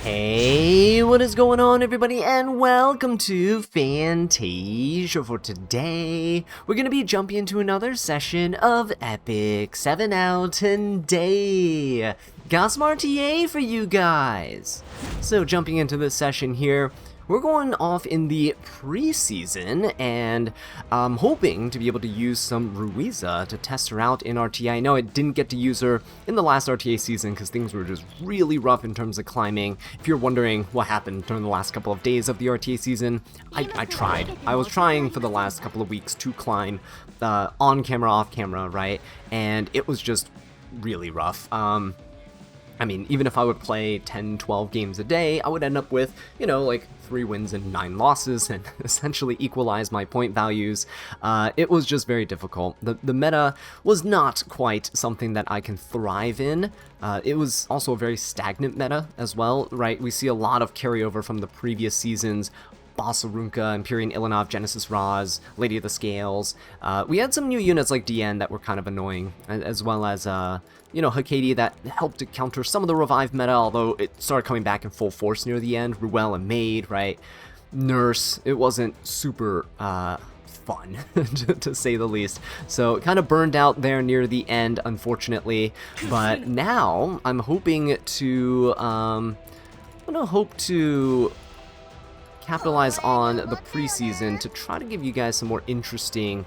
Hey, what is going on everybody, and welcome to Fantasia. For today, we're going to be jumping into another session of Epic 7 out today. Got some RTA for you guys. So jumping into this session here, we're going off in the preseason, and I'm hoping to be able to use some Ruiza to test her out in RTA. I know I didn't get to use her in the last RTA season because things were just really rough in terms of climbing. If you're wondering what happened during the last couple of days of the RTA season, I tried. I was trying for the last couple of weeks to climb on camera, off camera, right? And it was just really rough. I mean, even if I would play 10, 12 games a day, I would end up with, you know, like 3 wins and 9 losses and essentially equalize my point values. It was just very difficult. The meta was not quite something that I can thrive in. It was also a very stagnant meta as well, right? We see a lot of carryover from the previous seasons. Bossarunka, Empyrean Ilanov, Genesis Raz, Lady of the Scales. We had some new units like DN that were kind of annoying, as well as, you know, Hakati that helped to counter some of the revive meta, although it started coming back in full force near the end. Ruel and Maid, right? Nurse, it wasn't super fun, to say the least. So it kind of burned out there near the end, unfortunately. But now I'm hoping to, capitalize on the preseason to try to give you guys some more interesting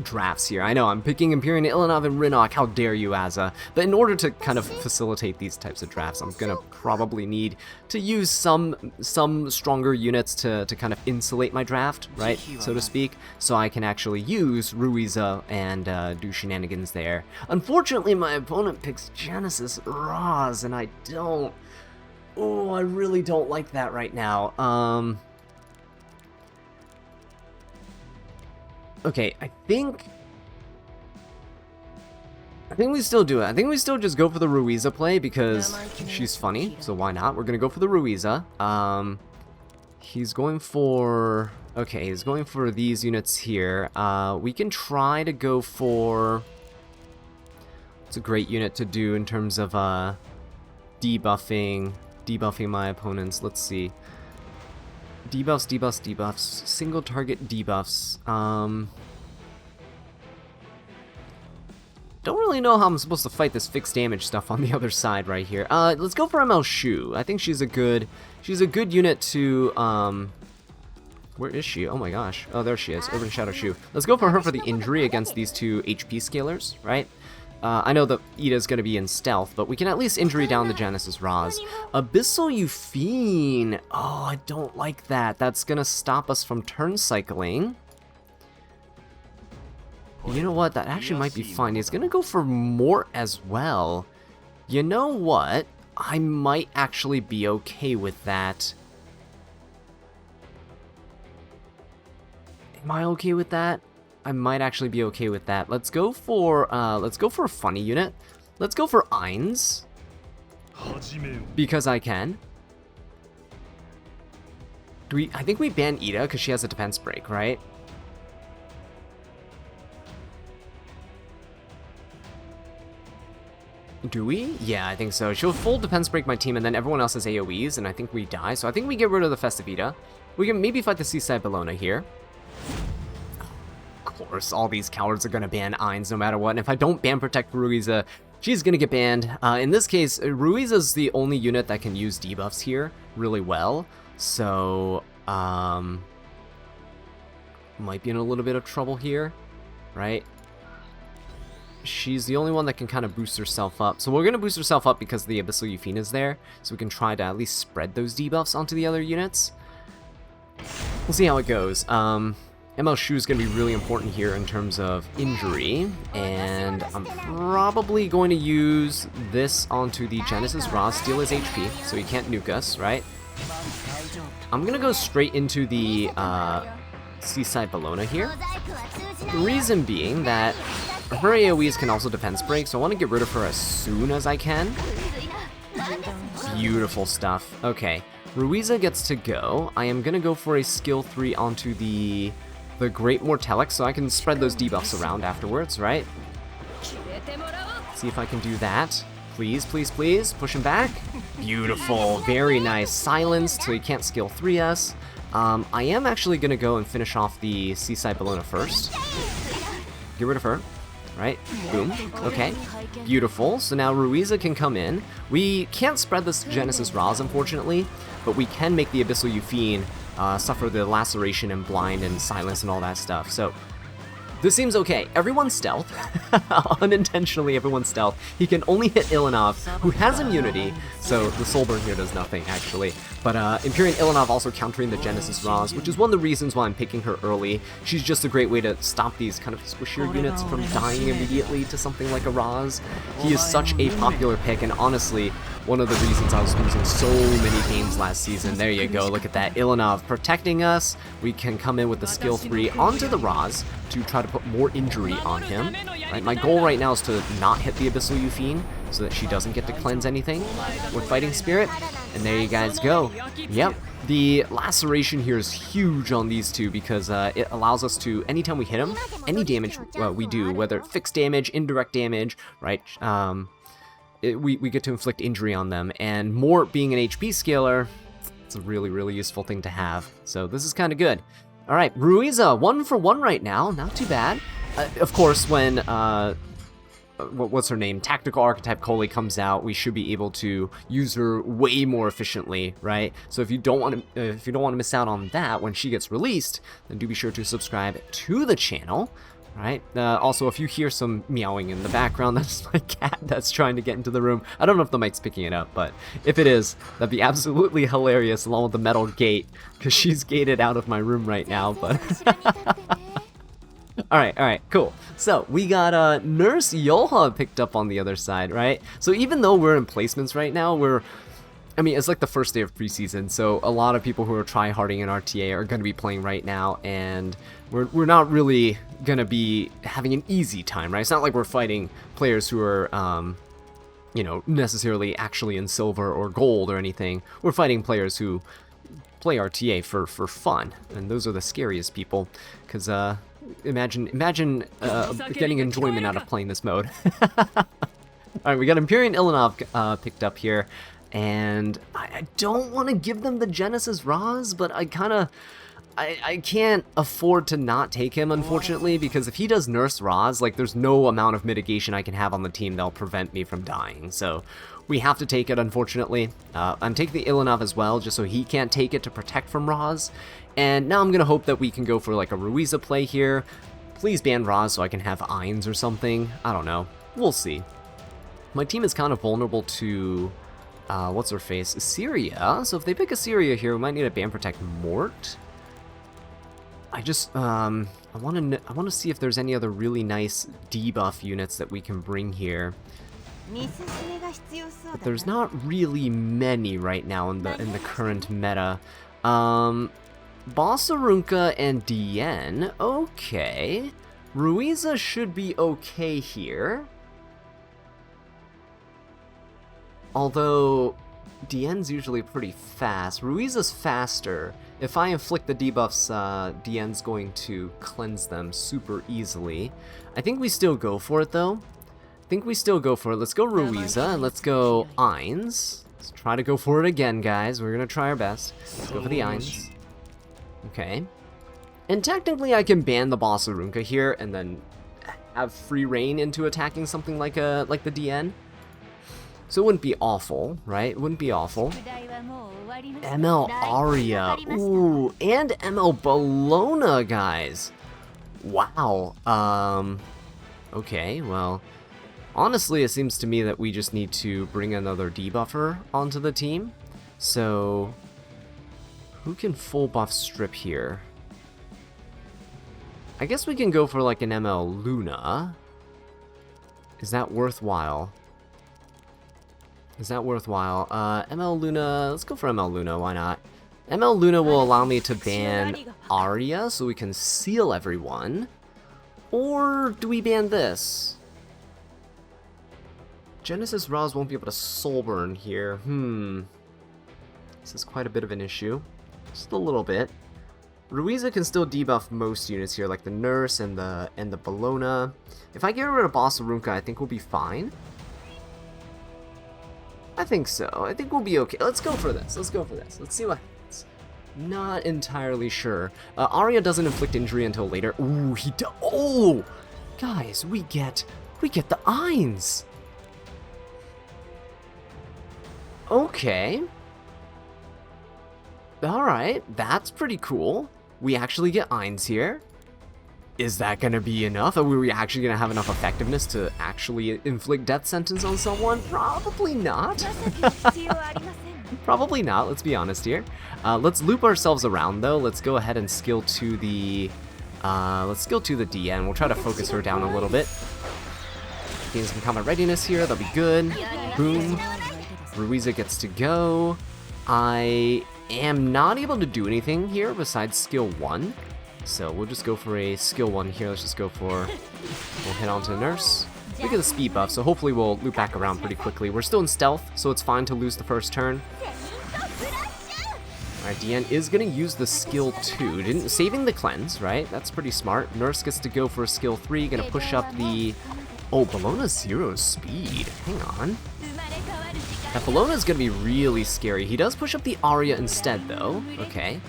drafts here. I know I'm picking Empyrean Ilanov and Rinok, how dare you, Azza, but in order to kind of facilitate these types of drafts, I'm gonna probably need to use some stronger units to kind of insulate my draft, right, so to speak, so I can actually use Ruiza and do shenanigans there. Unfortunately, my opponent picks Genesis Raz, and I don't. Oh, I really don't like that right now. Okay, I think we still do it. I think we still just go for the Ruiza play because she's funny, so why not? We're gonna go for the Ruiza. He's going for... Okay, he's going for these units here. We can try to go for... It's a great unit to do in terms of, debuffing my opponents. Let's see. Debuffs, single target debuffs. Don't really know how I'm supposed to fight this fixed damage stuff on the other side right here. Let's go for ML Shu. I think she's a good unit to, where is she? Oh my gosh. Oh, there she is. Urban Shadow Shu. Let's go for her for the injury against these two HP scalers, right? I know that Ida's going to be in stealth, but we can at least injury down the Genesis Raz. Abyssal Euphine. Oh, I don't like that. That's going to stop us from turn cycling. You know what? That actually might be fine. He's going to go for Mort as well. You know what? I might actually be okay with that. Am I okay with that? I might actually be okay with that. Let's go for a funny unit. Let's go for Ainz. Because I can. I think we ban Ida because she has a defense break, right? Do we? Yeah, I think so. She'll full defense break my team, and then everyone else has AoEs, and I think we die. So I think we get rid of the Festivita. We can maybe fight the Seaside Bellona here. Of course, all these cowards are going to ban Ainz no matter what, and if I don't ban Protect Ruiza, she's going to get banned. In this case, Ruiza's the only unit that can use debuffs here really well, so might be in a little bit of trouble here, right? She's the only one that can kind of boost herself up, so we're going to boost herself up because the Abyssal Euphine is there, so we can try to at least spread those debuffs onto the other units. We'll see how it goes. ML Shu is going to be really important here in terms of injury, and I'm probably going to use this onto the Genesis Raz, steal his HP, so he can't nuke us, right? I'm going to go straight into the Seaside Bellona here. The reason being that her AoEs can also defense break, so I want to get rid of her as soon as I can. Beautiful stuff. Okay, Ruiza gets to go. I am going to go for a skill 3 onto the Great Mortellix, so I can spread those debuffs around afterwards, right? See if I can do that. Please, please, please. Push him back. Beautiful. Very nice. Silenced, so he can't skill 3S. I am actually going to go and finish off the Seaside Bellona first. Get rid of her. Right? Boom. Okay. Beautiful. So now Ruiza can come in. We can't spread this Genesis Roz, unfortunately, but we can make the Abyssal Euphine suffer the laceration and blind and silence and all that stuff. So this seems okay. Everyone's stealth. Unintentionally, everyone's stealth. He can only hit Ilanov, who has immunity, so the Soulburn here does nothing, actually. But Empyrean Ilanov also countering the Genesis Roz, which is one of the reasons why I'm picking her early. She's just a great way to stop these kind of squishier units from dying immediately to something like a Roz. He is such a popular pick, and honestly, one of the reasons I was losing so many games last season. There you go, look at that. Ilanov protecting us. We can come in with the skill 3 onto the Roz to try to put more injury on him. Right, my goal right now is to not hit the Abyssal Euphine so that she doesn't get to cleanse anything with Fighting Spirit. And there you guys go. Yep, the laceration here is huge on these two because it allows us to, anytime we hit them, any damage we do, whether fixed damage, indirect damage, right, we get to inflict injury on them, and Mort being an HP scaler, it's a really, really useful thing to have. So this is kind of good. All right, Ruiza, 1 for 1 right now, not too bad. Of course, when what's her name, Tactical Archetype Coley comes out, we should be able to use her way more efficiently, right? So if you don't want to miss out on that when she gets released, then do be sure to subscribe to the channel. Right. Also, if you hear some meowing in the background, that's my cat that's trying to get into the room. I don't know if the mic's picking it up, but if it is, that'd be absolutely hilarious along with the metal gate, because she's gated out of my room right now, but... Alright, cool. So, we got Nurse Yoha picked up on the other side, right? So even though we're in placements right now, I mean, it's like the first day of preseason, so a lot of people who are tryharding in RTA are going to be playing right now, and we're not really going to be having an easy time, right? It's not like we're fighting players who are, you know, necessarily actually in silver or gold or anything. We're fighting players who play RTA for fun, and those are the scariest people, because imagine getting enjoyment out of playing this mode. Alright, we got Empyrean Ilanov picked up here. And I don't want to give them the Genesis Roz, but I can't afford to not take him, unfortunately, because if he does Nurse Roz, like, there's no amount of mitigation I can have on the team that'll prevent me from dying. So we have to take it, unfortunately. I'm taking the Ilanov as well, just so he can't take it to protect from Roz. And now I'm going to hope that we can go for, like, a Ruiza play here. Please ban Roz so I can have Ainz or something. I don't know. We'll see. My team is kind of vulnerable to... what's her face? Assyria. So if they pick Assyria here, we might need a ban protect Mort. I just I want to see if there's any other really nice debuff units that we can bring here. But there's not really many right now in the current meta. Bossarunka and Dien. Okay. Ruiza should be okay here. Although, Dien's usually pretty fast. Ruiza's faster. If I inflict the debuffs, Dien's going to cleanse them super easily. I think we still go for it, though. Let's go Ruiza, and let's go Ainz. Let's try to go for it again, guys. We're going to try our best. Let's go for the Ainz. Okay. And technically, I can ban the Bossarunka here, and then have free reign into attacking something like the Dien. So it wouldn't be awful, right? It wouldn't be awful. ML Aria. Ooh, and ML Bellona, guys. Wow. Okay, well, honestly, it seems to me that we just need to bring another debuffer onto the team. So, who can full buff strip here? I guess we can go for like an ML Luna. Is that worthwhile? ML Luna, let's go for ML Luna, why not? ML Luna will allow me to ban Aria, so we can seal everyone. Or do we ban this? Genesis Roz won't be able to Soulburn here. This is quite a bit of an issue. Just a little bit. Ruiza can still debuff most units here, like the Nurse and the Bellona. If I get rid of Bossarunka, I think we'll be fine. I think so. I think we'll be okay. Let's go for this. Let's go for this. Let's see what happens. Not entirely sure. Arya doesn't inflict injury until later. Ooh, oh! Guys, we get the Eins. Okay. Alright, that's pretty cool. We actually get Eins here. Is that gonna be enough? Are we actually gonna have enough effectiveness to actually inflict death sentence on someone? Probably not. Probably not, let's be honest here. Let's loop ourselves around though. Let's go ahead and skill to the DN. We'll try to focus her down a little bit. Gain some combat readiness here, that'll be good. Boom. Ruiza gets to go. I am not able to do anything here besides skill 1. So we'll just go for a skill 1 here. Let's just go for, we'll hit onto Nurse. We get a speed buff, so hopefully we'll loop back around pretty quickly. We're still in stealth, so it's fine to lose the first turn. Alright, DN is going to use the skill 2. Saving the cleanse, right? That's pretty smart. Nurse gets to go for a skill 3. Going to push up the... Oh, Bologna's 0 speed. Hang on. That Bologna's going to be really scary. He does push up the Arya instead, though. Okay.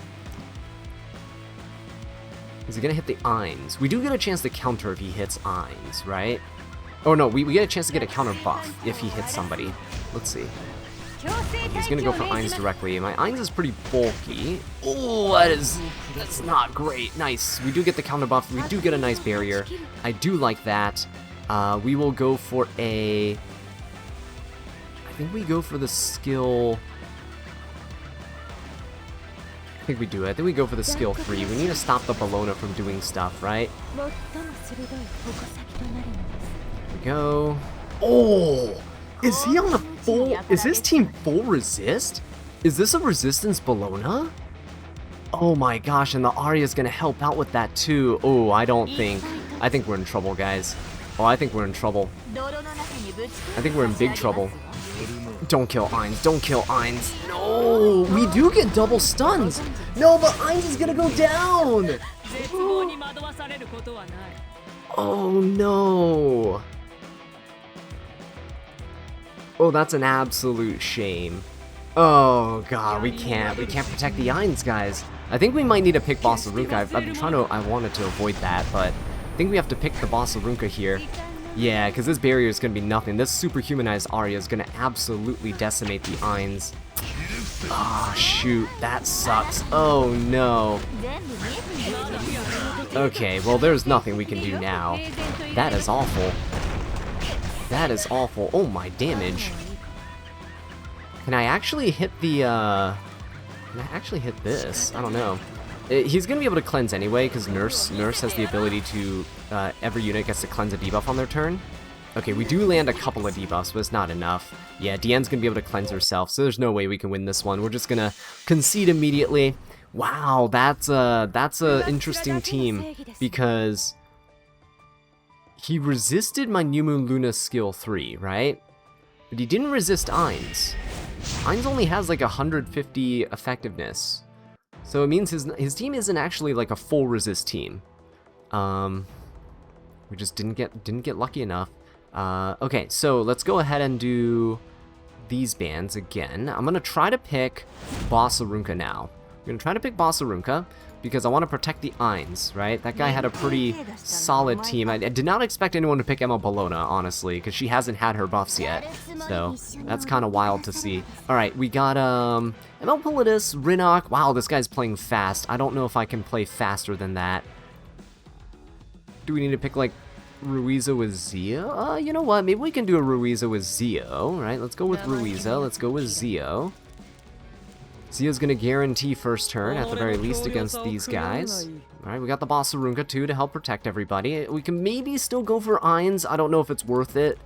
Is he going to hit the Eins? We do get a chance to counter if he hits Eins, right? Oh no, we get a chance to get a counter buff if he hits somebody. Let's see. He's going to go for Eins directly. My Eins is pretty bulky. Oh, that's not great. Nice. We do get the counter buff. We do get a nice barrier. I do like that. We will go for a... I think we go for the skill... I think we do. I think we go for the skill 3. We need to stop the Bologna from doing stuff, right? There we go. Oh! Is he on a full... Is his team full resist? Is this a resistance Bologna? Oh my gosh, and the Arya's gonna help out with that too. Oh, I think we're in trouble, guys. Oh, I think we're in trouble. I think we're in big trouble. Don't kill Eins. Don't kill Eins. No! We do get double stuns! No, but Eins is gonna go down! Oh no! Oh, that's an absolute shame. Oh god, we can't protect the Eins, guys. I think we might need to pick Boss Arunca. I wanted to avoid that, but I think we have to pick the Boss Arunca here. Yeah, because this barrier is going to be nothing. This superhumanized Arya is going to absolutely decimate the Eins. Oh, shoot. That sucks. Oh, no. Okay, well, there's nothing we can do now. That is awful. That is awful. Oh, my damage. Can I actually hit the, Can I actually hit this? I don't know. He's going to be able to cleanse anyway, because Nurse has the ability to, every unit gets to cleanse a debuff on their turn. Okay, we do land a couple of debuffs, but it's not enough. Yeah, Diane's going to be able to cleanse herself, so there's no way we can win this one. We're just going to concede immediately. Wow, that's a interesting team, because he resisted my New Moon Luna skill 3, right? But he didn't resist Eins. Eins only has like 150 effectiveness. So it means his team isn't actually like a full resist team. We just didn't get lucky enough. Okay, so let's go ahead and do these bands again. I'm gonna try to pick Boss Arunca now. I'm gonna try to pick Boss Arunca because I want to protect the Eins, right? That guy had a pretty solid team. I did not expect anyone to pick Emma Bologna, honestly, because she hasn't had her buffs yet. So that's kind of wild to see. All right, we got Emma Politis, Rinnock. Wow, this guy's playing fast. I don't know if I can play faster than that. Do we need to pick like Ruiza with Zio? You know what? Maybe we can do a Ruiza with Zio, right? Let's go with Ruiza. Let's go with Zio. Zio's gonna guarantee first turn at the very least against these guys. Alright, we got the Boss Arunca too to help protect everybody. We can maybe still go for Eins. I don't know if it's worth it.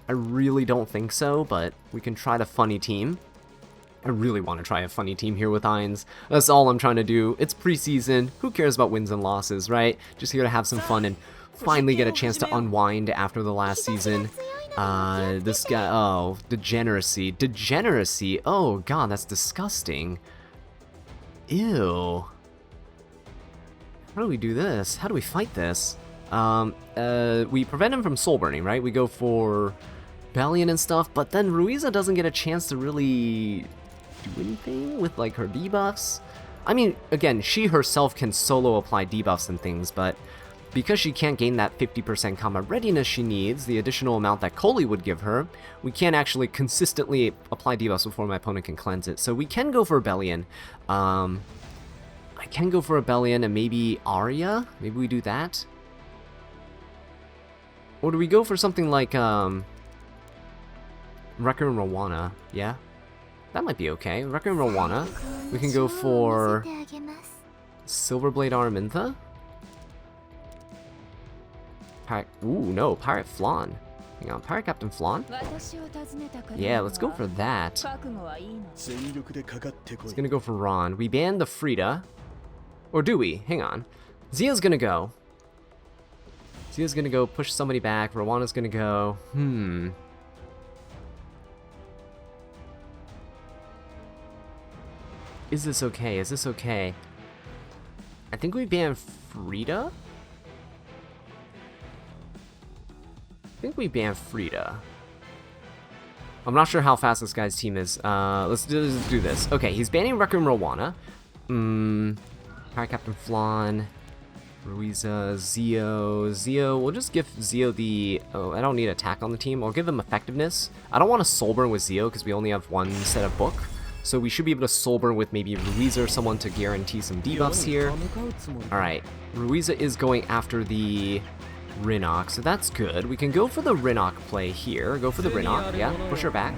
I really don't think so, but we can try the funny team. I really want to try a funny team here with Eins. That's all I'm trying to do. It's preseason. Who cares about wins and losses, right? Just here to have some fun and finally get a chance to unwind after the last season. This guy, oh, degeneracy. Degeneracy, oh god, that's disgusting. Ew. How do we do this? How do we fight this? We prevent him from soul burning, right? We go for Bellion and stuff, but then Ruiza doesn't get a chance to really do anything with like her debuffs. I mean, again, she herself can solo apply debuffs and things, but because she can't gain that 50% combat readiness she needs, the additional amount that Koli would give her, we can't actually consistently apply debuffs before my opponent can cleanse it. So we can go for Bellion. I can go for a Bellion and maybe Arya. Maybe we do that. Or do we go for something like Wrecker and Rowana? Yeah, that might be okay. Wrecker and Rowana. We can go for Silverblade Araminta. Ooh, no, Pirate Flan. Hang on, Pirate Captain Flan? Yeah, let's go for that. It's gonna go for Ron. We banned the Frida. Or do we? Hang on. Zia's gonna go. Zia's gonna go push somebody back. Rowana's gonna go. Is this okay? Is this okay? I think we banned Frida? I think we banned Frida. I'm not sure how fast this guy's team is. Let's do this. Okay, he's banning Wrecker and Rowana. Pirate Captain Flan. Ruiza, Zio. We'll just give Zio the... Oh, I don't need attack on the team. I'll give him effectiveness. I don't want to soulburn with Zio because we only have one set of book. So we should be able to soulburn with maybe Ruiza or someone to guarantee some debuffs here. Alright, Ruiza is going after the Rinnock, so that's good. We can go for the Rinnock play here. Go for the Rinnock, yeah. Push her back.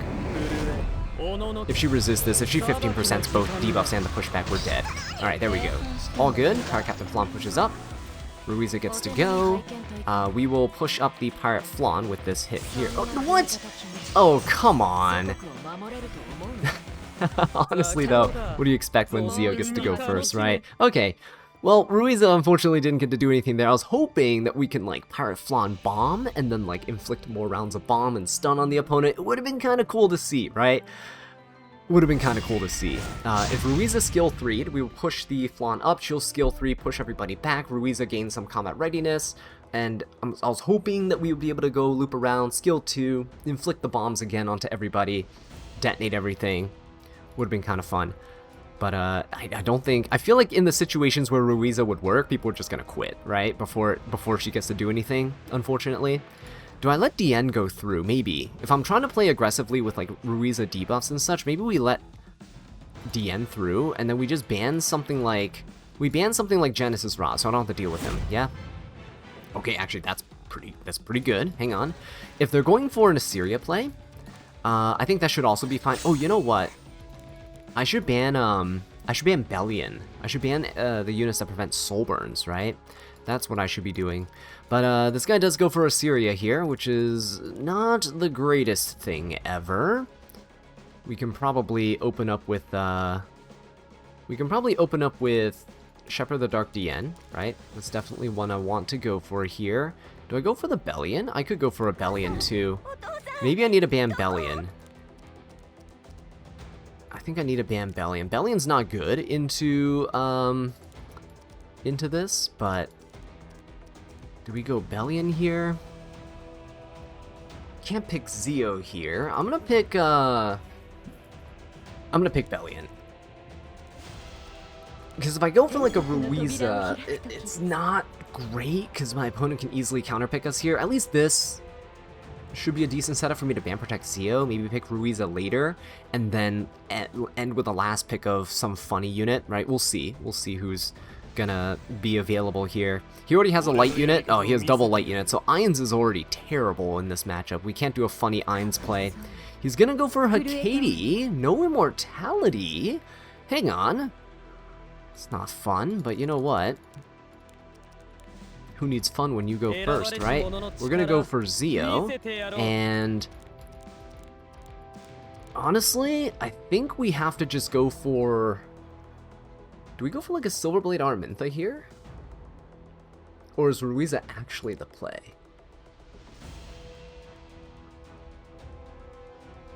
If she resists this, if she 15% both debuffs and the pushback, we're dead. Alright, there we go. All good. Pirate Captain Flan pushes up. Ruiza gets to go. We will push up the Pirate Flan with this hit here. Oh, what? Oh, come on. Honestly, though, what do you expect when Zio gets to go first, right? Okay. Well, Ruiza unfortunately didn't get to do anything there. I was hoping that we can, like, Pirate Flan bomb and then, like, inflict more rounds of bomb and stun on the opponent. It would have been kind of cool to see, right? Would have been kind of cool to see. If Ruiza skill 3'd, we will push the Flan up, she'll skill 3, push everybody back, Ruiza gains some combat readiness, and I was hoping that we would be able to go loop around, skill 2, inflict the bombs again onto everybody, detonate everything. Would have been kind of fun. But I don't think... I feel like in the situations where Ruiza would work, people are just going to quit, right? Before she gets to do anything, unfortunately. Do I let DN go through? Maybe. If I'm trying to play aggressively with, like, Ruiza debuffs and such, maybe we let DN through, and then we just ban something like... We ban something like Genesis Ra, so I don't have to deal with him, yeah? Okay, actually, that's pretty good. Hang on. If they're going for an Assyria play, I think that should also be fine. Oh, you know what? I should ban Bellion. I should ban the units that prevent soul burns, right? That's what I should be doing. But this guy does go for Assyria here, which is not the greatest thing ever. We can probably open up with Shepherd the Dark DN, right? That's definitely one I want to go for here. Do I go for the Bellion? I could go for a Bellion too. Maybe I need to ban Bellion. I think I need to ban Bellion. Bellion's not good into this, but do we go Bellion here? Can't pick Zio here. I'm gonna pick Bellion. Because if I go for like a Ruiza, it's not great because my opponent can easily counterpick us here. At least this should be a decent setup for me to ban protect Zio. Maybe pick Ruiza later, and then end with a last pick of some funny unit, right? We'll see. We'll see who's gonna be available here. He already has a light unit. Oh, he has double light unit, so Ainz is already terrible in this matchup. We can't do a funny Ainz play. He's gonna go for Hakati. No immortality. Hang on. It's not fun, but you know what? Who needs fun when you go first, right? We're gonna go for Zio, and honestly, I think we have to just go for... Do we go for like a Silverblade Araminta here? Or is Ruiza actually the play?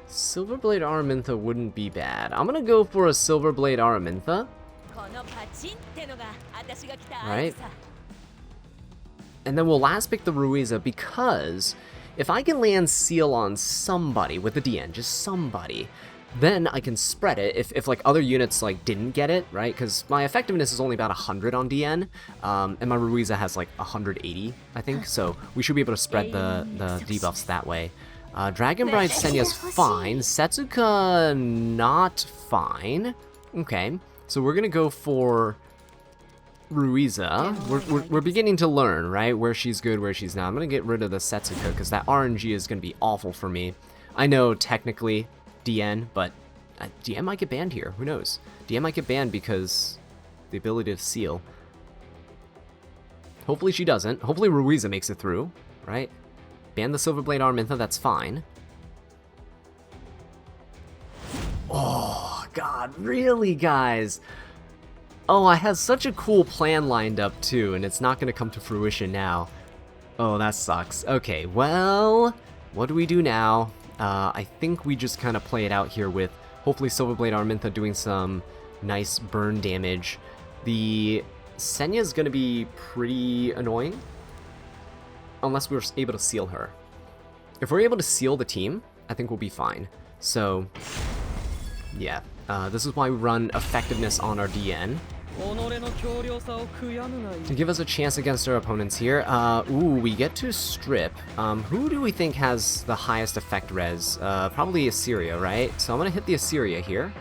Silverblade Araminta wouldn't be bad. I'm gonna go for a Silverblade Araminta. Right? And then we'll last pick the Ruiza because if I can land Seal on somebody with the DN, just somebody, then I can spread it if like other units like didn't get it, right? Because my effectiveness is only about 100 on DN, and my Ruiza has like 180, I think, so we should be able to spread the debuffs that way. Dragon Bride Senya's fine, Setsuka not fine. Okay, so we're gonna go for Ruiza. We're beginning to learn, right, where she's good, where she's not. I'm gonna get rid of the Setsuka because that RNG is gonna be awful for me. I know technically DN, but DN might get banned here. Who knows? DN might get banned because the ability to seal. Hopefully she doesn't. Hopefully Ruiza makes it through, right? Ban the Silverblade Armintha, that's fine. Oh, God, really, guys? Oh, I have such a cool plan lined up, too, and it's not going to come to fruition now. Oh, that sucks. Okay, well, what do we do now? I think we just kind of play it out here with hopefully Silverblade Armintha doing some nice burn damage. The Senya is going to be pretty annoying unless we're able to seal her. If we're able to seal the team, I think we'll be fine. So, yeah, this is why we run effectiveness on our DN. To give us a chance against our opponents here. Ooh, we get to strip. Who do we think has the highest effect res? Probably Assyria, right? So I'm gonna hit the Assyria here.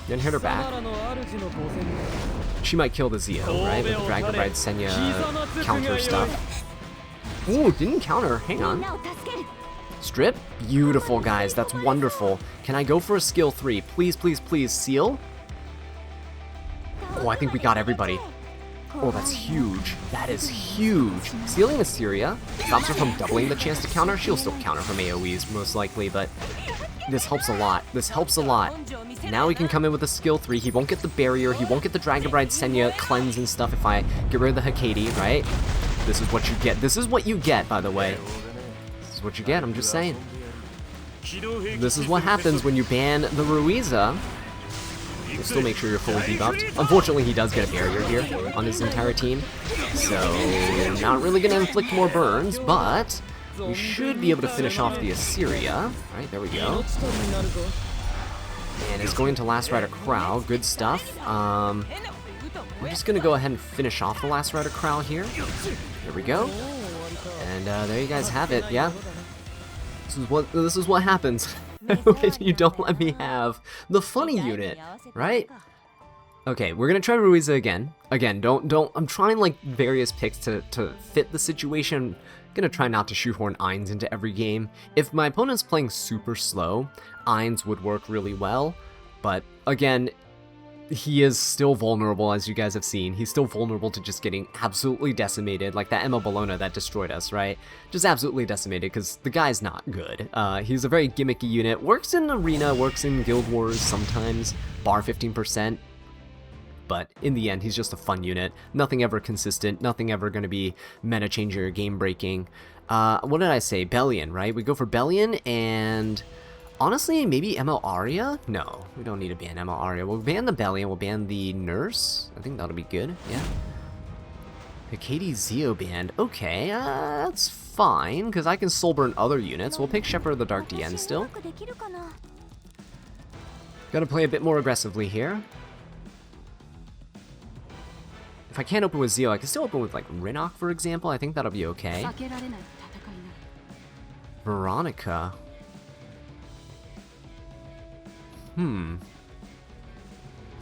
Then hit her back. She might kill the Zeo, right? With the Dragon Bride Senya counter stuff. Ooh, didn't counter. Hang on. Strip? Beautiful, guys. That's wonderful. Can I go for a skill 3? Please, please, please. Seal? Oh, I think we got everybody. Oh, that's huge. That is huge. Sealing Assyria stops her from doubling the chance to counter. She'll still counter from AoEs, most likely, but this helps a lot. This helps a lot. Now we can come in with a skill 3. He won't get the barrier. He won't get the Dragon Bride Senya cleanse and stuff if I get rid of the Hecate, right? This is what you get. This is what you get, by the way. This is what you get, I'm just saying. This is what happens when you ban the Ruiza. You'll still make sure you're fully debuffed. Unfortunately, he does get a barrier here on his entire team. So, not really going to inflict more burns, but we should be able to finish off the Assyria. Alright, there we go. And it's going to Last Rider Crow. Good stuff. We're just going to go ahead and finish off the Last Rider Crow here. There we go. And there you guys have it, yeah. This is what happens. You don't let me have the funny unit, right? Okay, we're gonna try Ruiza again. Again, I'm trying like various picks to fit the situation. Gonna try not to shoehorn Ainz into every game. If my opponent's playing super slow, Ainz would work really well. But again, he is still vulnerable, as you guys have seen. He's still vulnerable to just getting absolutely decimated, like that Emma Bologna that destroyed us, right? Just absolutely decimated, because the guy's not good. He's a very gimmicky unit, works in Arena, works in Guild Wars sometimes, bar 15%, but in the end, he's just a fun unit. Nothing ever consistent, nothing ever going to be meta changer, game breaking. What did I say? Bellion, right? We go for Bellion, and honestly, maybe ML Aria? No, we don't need to ban ML Aria. We'll ban the Bellion, we'll ban the Nurse. I think that'll be good, yeah. Hecate Zeo banned. Okay, that's fine, because I can soul burn other units. We'll pick Shepherd of the Dark DN still. Gotta play a bit more aggressively here. If I can't open with Zeo, I can still open with, like, Rinok, for example. I think that'll be okay. Veronica.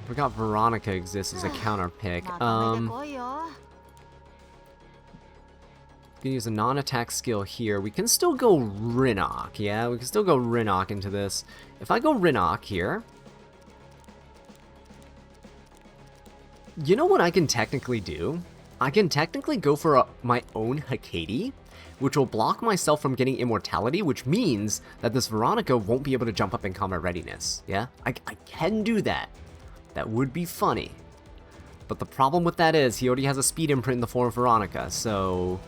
Forgot Veronica exists as a counter pick. Gonna use a non-attack skill here. We can still go Rinok, yeah? We can still go Rinok into this. If I go Rinok here, you know what I can technically do? I can technically go for my own Hecate, which will block myself from getting immortality, which means that this Veronica won't be able to jump up in combat readiness, yeah? I can do that. That would be funny. But the problem with that is he already has a speed imprint in the form of Veronica, so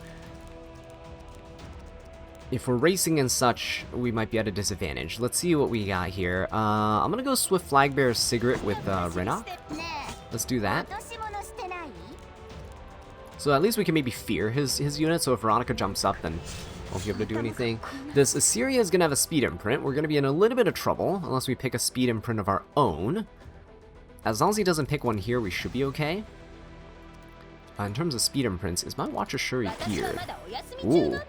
if we're racing and such, we might be at a disadvantage. Let's see what we got here. I'm gonna go Swift Flagbearer Sigrid with Rinok. Let's do that. So at least we can maybe fear his unit, so if Veronica jumps up, then Won't be able to do anything. This Assyria is going to have a speed imprint. We're going to be in a little bit of trouble unless we pick a speed imprint of our own. As long as he doesn't pick one here, we should be okay. In terms of speed imprints, is my Watchashuri geared? Ooh.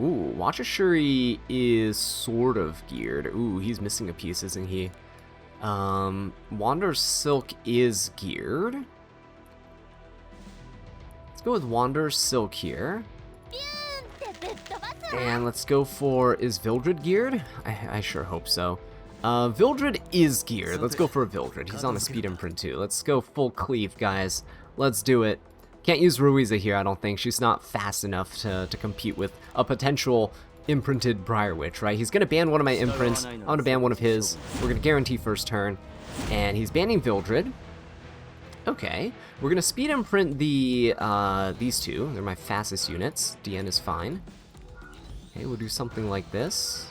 Ooh, Watchashuri is sort of geared. Ooh, he's missing a piece, isn't he? Wanderer's Silk is geared. Let's go with Wanderer's Silk here. And let's go for, is Vildred geared? I sure hope so. Vildred is geared. Let's go for Vildred. He's on a speed imprint too. Let's go full cleave, guys. Let's do it. Can't use Ruiza here, I don't think. She's not fast enough to compete with a potential imprinted Briar Witch, right? He's going to ban one of my imprints. I'm going to ban one of his. We're going to guarantee first turn. And he's banning Vildred. Okay. We're going to speed imprint the these two. They're my fastest units. DN is fine. Okay, we'll do something like this.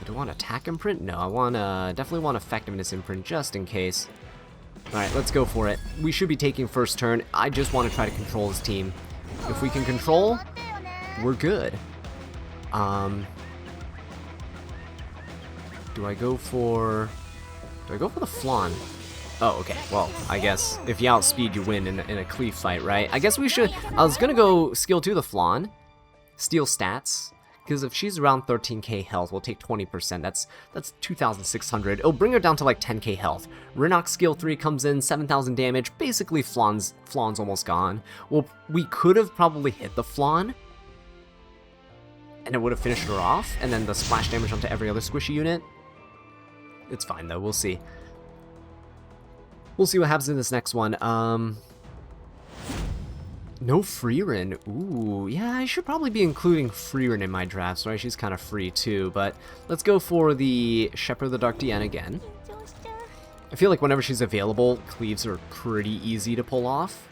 Do I want attack imprint? No, I want definitely want effectiveness imprint just in case. Alright, let's go for it. We should be taking first turn. I just want to try to control his team. If we can control, we're good. Do I go for the Flan? Oh, okay. Well, I guess if you outspeed, you win in a cleave fight, right? I guess we should... I was gonna go skill 2 the Flan. Steal stats. Because if she's around 13k health, we'll take 20%. That's 2,600. It'll bring her down to like 10k health. Rinnox skill 3 comes in, 7,000 damage. Basically, Flan's almost gone. Well, we could have probably hit the Flan, and it would have finished her off, and then the splash damage onto every other squishy unit. It's fine though. We'll see. We'll see what happens in this next one. No Freerin. Ooh, yeah, I should probably be including Freerin in my drafts, right? She's kind of free too, but let's go for the Shepherd of the Dark DN again. I feel like whenever she's available, cleaves are pretty easy to pull off.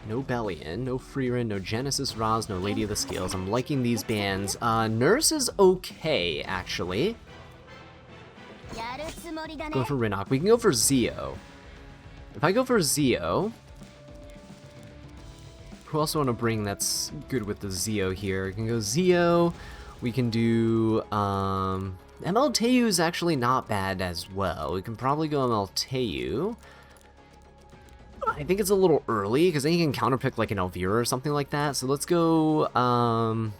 No Bellion, no Freerin, no Genesis Raz, no Lady of the Scales. I'm liking these bans. Nurse is okay, actually. Go for Rinnoc. We can go for Zio. If I go for Zio, who else do I want to bring that's good with the Zio here? We can go Zio. We can do ML Teu is actually not bad as well. We can probably go ML Teu. I think it's a little early because then you can counterpick like an Elvira or something like that. So let's go.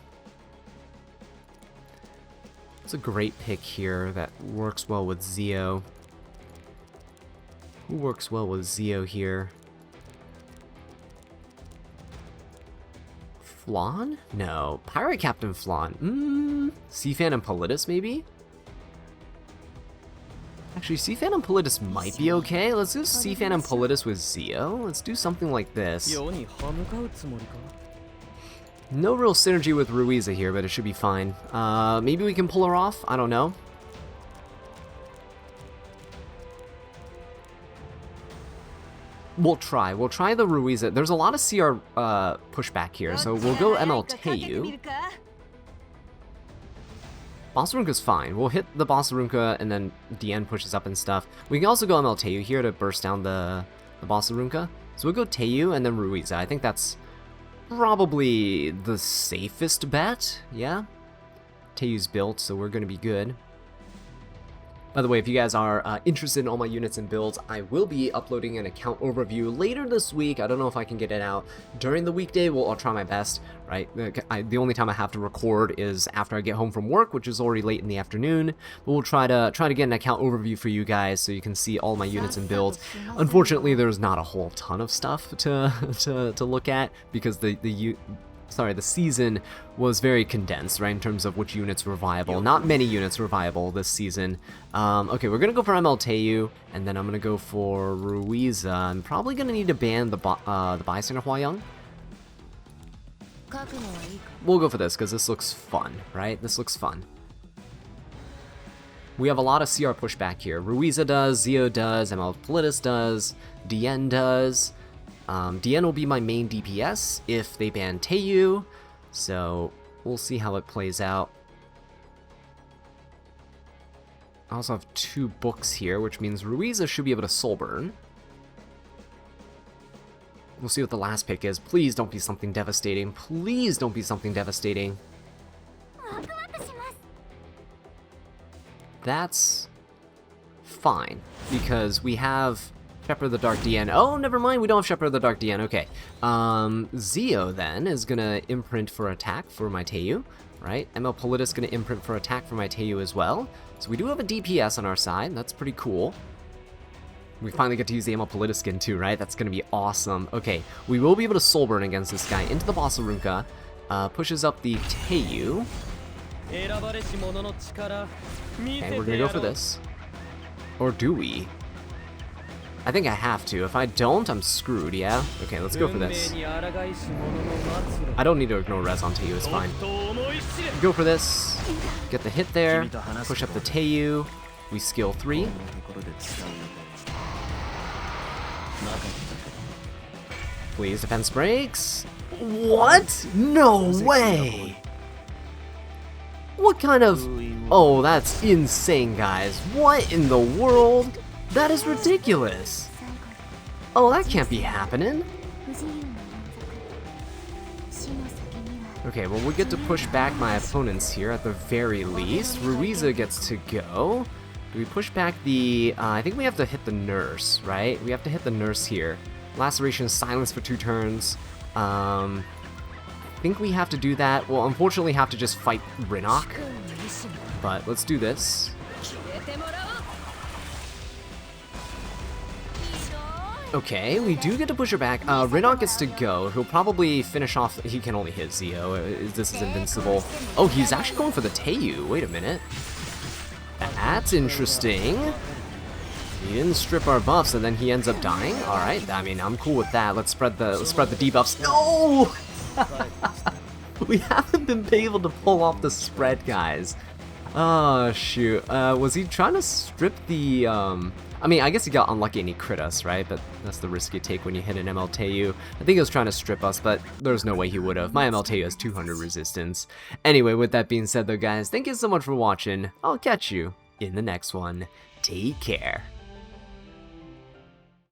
It's a great pick here that works well with Zio. Who works well with Zio here? Flan? No. Pirate Captain Flan. Seafan and Politis, maybe? Actually, Seafan and Politis might be okay. Let's do Seafan and Politis with Zio. Let's do something like this. No real synergy with Ruiza here, but it should be fine. Maybe we can pull her off? I don't know. We'll try the Ruiza. There's a lot of CR pushback here, so we'll go ML Teu. Bossarunka's fine. We'll hit the Bossarunka and then DN pushes up and stuff. We can also go ML Teu here to burst down the Bossarunka. So we'll go Teu and then Ruiza. I think that's probably the safest bet. Yeah. Teu's built, so we're going to be good. By the way, if you guys are interested in all my units and builds, I will be uploading an account overview later this week. I don't know if I can get it out during the weekday. Well, I'll try my best, right? The only time I have to record is after I get home from work, which is already late in the afternoon. But we'll try to get an account overview for you guys so you can see all my units and builds. Unfortunately, there's not a whole ton of stuff to look at because the season was very condensed, right, in terms of which units were viable. Not many units were viable this season. Okay, we're going to go for ML Teu, and then I'm going to go for Ruiza. I'm probably going to need to ban the Bystander Huayang. We'll go for this, because this looks fun, right? This looks fun. We have a lot of CR pushback here. Ruiza does, Zio does, ML Politis does, DN does. DN will be my main DPS if they ban Teu, so we'll see how it plays out. I also have 2 books here, which means Ruiza should be able to soul burn. We'll see what the last pick is. Please don't be something devastating. Please don't be something devastating. That's fine, because we have Shepherd the Dark DN. Oh, never mind, we don't have Shepherd the Dark DN. Okay. Zio then is gonna imprint for attack for my Teiyu, right? ML Politis gonna imprint for attack for my Teiyu as well. So we do have a DPS on our side. That's pretty cool. We finally get to use the ML Politis skin too, right? That's gonna be awesome. Okay, we will be able to Soul Burn against this guy into the Bossarunka. Pushes up the Teiyu. Okay, we're gonna go for this. Or do we? I think I have to. If I don't, I'm screwed, yeah? Okay, let's go for this. I don't need to ignore res on Teiyu, it's fine. Go for this. Get the hit there. Push up the Teiyu. We skill 3. Please, defense breaks. What? No way! What kind of... Oh, that's insane, guys. What in the world? That is ridiculous. Oh, that can't be happening. Okay, well, we get to push back my opponents here at the very least. Ruiza gets to go. Do we push back the... I think we have to hit the nurse, right? We have to hit the nurse here. Laceration, silence for 2 turns. I think we have to do that. Well, unfortunately, have to just fight Rinok. But let's do this. Okay, we do get to push her back. Rinok gets to go. He'll probably finish off... He can only hit Zio. This is invincible. Oh, he's actually going for the Teiyu. Wait a minute. That's interesting. He didn't strip our buffs, and then he ends up dying. All right, I mean, I'm cool with that. Let's spread the debuffs. No, we haven't been able to pull off the spread, guys. Oh shoot. Was he trying to strip the? I mean, I guess he got unlucky and he crit us, right? But that's the risk you take when you hit an ML Teiyu. I think he was trying to strip us, but there's no way he would have. My ML Teiyu has 200 resistance. Anyway, with that being said, though, guys, thank you so much for watching. I'll catch you in the next one. Take care.